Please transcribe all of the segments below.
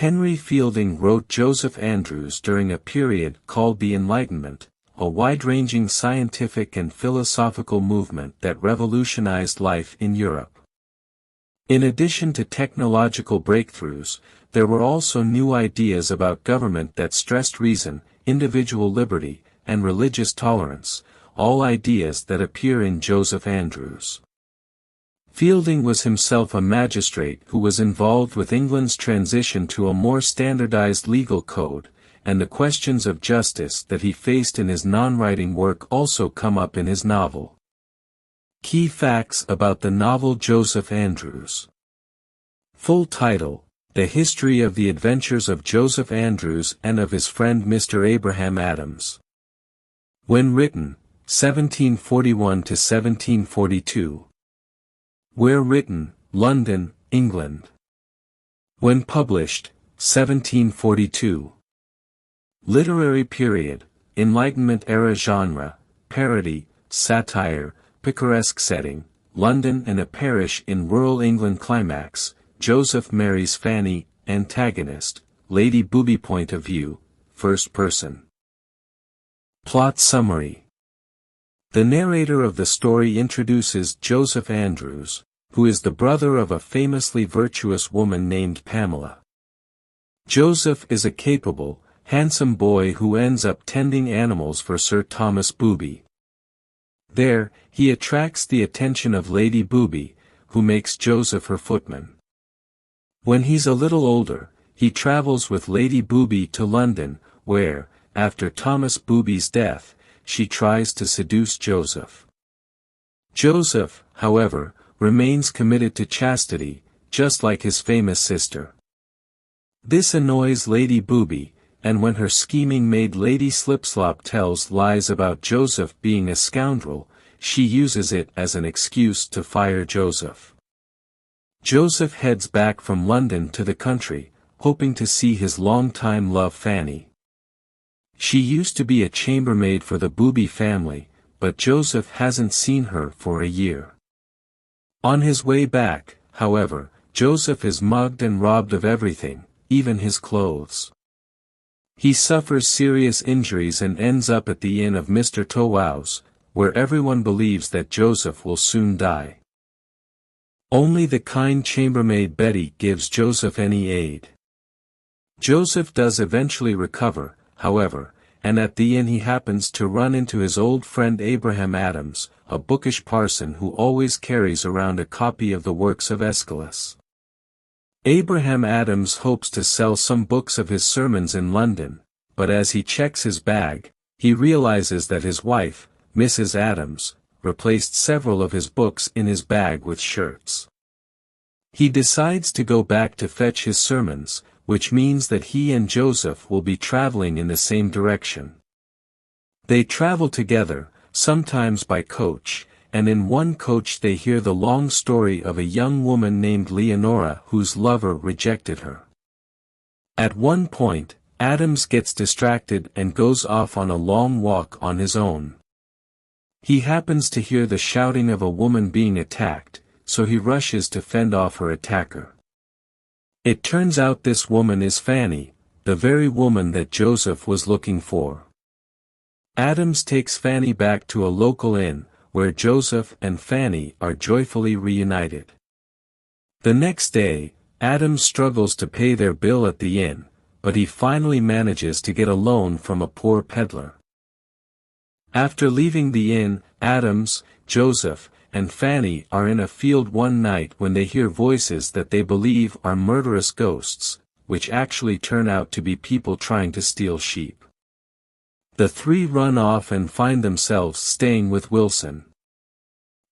Henry Fielding wrote Joseph Andrews during a period called the Enlightenment, a wide-ranging scientific and philosophical movement that revolutionized life in Europe. In addition to technological breakthroughs, there were also new ideas about government that stressed reason, individual liberty, and religious tolerance, all ideas that appear in Joseph Andrews. Fielding was himself a magistrate who was involved with England's transition to a more standardized legal code, and the questions of justice that he faced in his non-writing work also come up in his novel. Key facts about the novel Joseph Andrews. Full title: The History of the Adventures of Joseph Andrews and of his friend Mr. Abraham Adams. When written, 1741 to 1742. Where written, London, England. When published, 1742. Literary period, Enlightenment era genre, parody, satire, picaresque setting, London and a parish in rural England. Climax, Joseph marries Fanny, antagonist, Lady Booby. Point of view, first person. Plot summary. The narrator of the story introduces Joseph Andrews, who is the brother of a famously virtuous woman named Pamela. Joseph is a capable, handsome boy who ends up tending animals for Sir Thomas Booby. There, he attracts the attention of Lady Booby, who makes Joseph her footman. When he's a little older, he travels with Lady Booby to London, where, after Thomas Booby's death, she tries to seduce Joseph. Joseph, however, remains committed to chastity, just like his famous sister. This annoys Lady Booby, and when her scheming maid Lady Slipslop tells lies about Joseph being a scoundrel, she uses it as an excuse to fire Joseph. Joseph heads back from London to the country, hoping to see his longtime love Fanny. She used to be a chambermaid for the Booby family, but Joseph hasn't seen her for a year. On his way back, however, Joseph is mugged and robbed of everything, even his clothes. He suffers serious injuries and ends up at the inn of Mr. Towow's, where everyone believes that Joseph will soon die. Only the kind chambermaid Betty gives Joseph any aid. Joseph does eventually recover, however, and at the inn he happens to run into his old friend Abraham Adams, a bookish parson who always carries around a copy of the works of Aeschylus. Abraham Adams hopes to sell some books of his sermons in London, but as he checks his bag, he realizes that his wife, Mrs. Adams, replaced several of his books in his bag with shirts. He decides to go back to fetch his sermons, which means that he and Joseph will be traveling in the same direction. They travel together, sometimes by coach, and in one coach they hear the long story of a young woman named Leonora whose lover rejected her. At one point, Adams gets distracted and goes off on a long walk on his own. He happens to hear the shouting of a woman being attacked, so he rushes to fend off her attacker. It turns out this woman is Fanny, the very woman that Joseph was looking for. Adams takes Fanny back to a local inn, where Joseph and Fanny are joyfully reunited. The next day, Adams struggles to pay their bill at the inn, but he finally manages to get a loan from a poor peddler. After leaving the inn, Adams, Joseph, and Fanny are in a field one night when they hear voices that they believe are murderous ghosts, which actually turn out to be people trying to steal sheep. The three run off and find themselves staying with Wilson.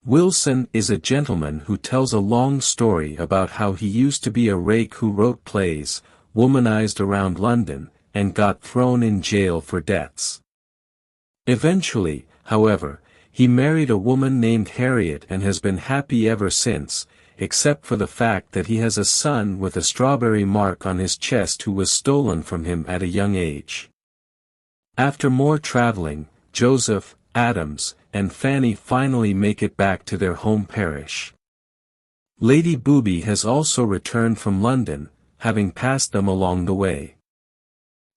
Wilson is a gentleman who tells a long story about how he used to be a rake who wrote plays, womanized around London, and got thrown in jail for debts. Eventually, however, he married a woman named Harriet and has been happy ever since, except for the fact that he has a son with a strawberry mark on his chest who was stolen from him at a young age. After more traveling, Joseph, Adams, and Fanny finally make it back to their home parish. Lady Booby has also returned from London, having passed them along the way.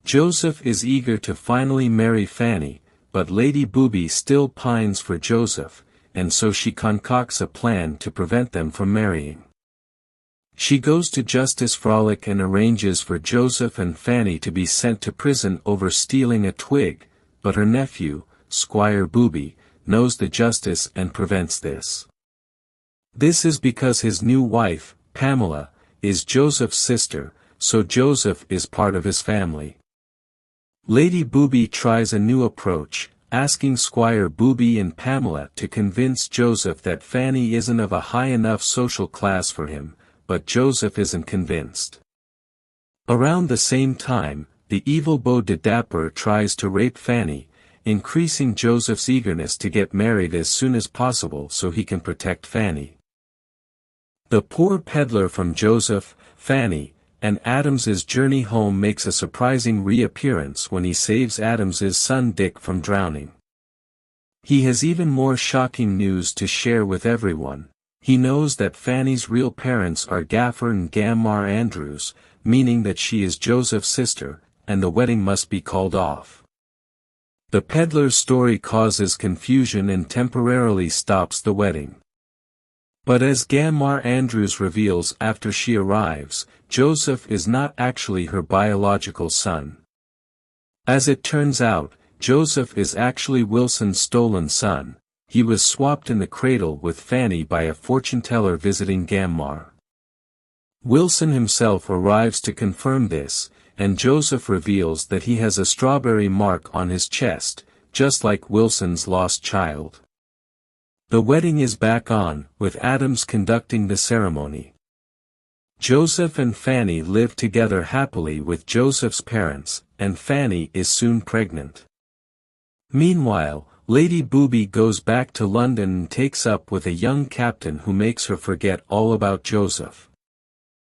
Joseph is eager to finally marry Fanny, but Lady Booby still pines for Joseph, and so she concocts a plan to prevent them from marrying. She goes to Justice Frolic and arranges for Joseph and Fanny to be sent to prison over stealing a twig, but her nephew, Squire Booby, knows the justice and prevents this. This is because his new wife, Pamela, is Joseph's sister, so Joseph is part of his family. Lady Booby tries a new approach, asking Squire Booby and Pamela to convince Joseph that Fanny isn't of a high enough social class for him, but Joseph isn't convinced. Around the same time, the evil Beau de Dapper tries to rape Fanny, increasing Joseph's eagerness to get married as soon as possible so he can protect Fanny. The poor peddler from Joseph, Fanny, and Adams's journey home makes a surprising reappearance when he saves Adams's son Dick from drowning. He has even more shocking news to share with everyone. He knows that Fanny's real parents are Gaffer and Gammar Andrews, meaning that she is Joseph's sister, and the wedding must be called off. The peddler's story causes confusion and temporarily stops the wedding. But as Gammar Andrews reveals after she arrives, Joseph is not actually her biological son. As it turns out, Joseph is actually Wilson's stolen son. He was swapped in the cradle with Fanny by a fortune-teller visiting Gammar. Wilson himself arrives to confirm this, and Joseph reveals that he has a strawberry mark on his chest, just like Wilson's lost child. The wedding is back on, with Adams conducting the ceremony. Joseph and Fanny live together happily with Joseph's parents, and Fanny is soon pregnant. Meanwhile, Lady Booby goes back to London and takes up with a young captain who makes her forget all about Joseph.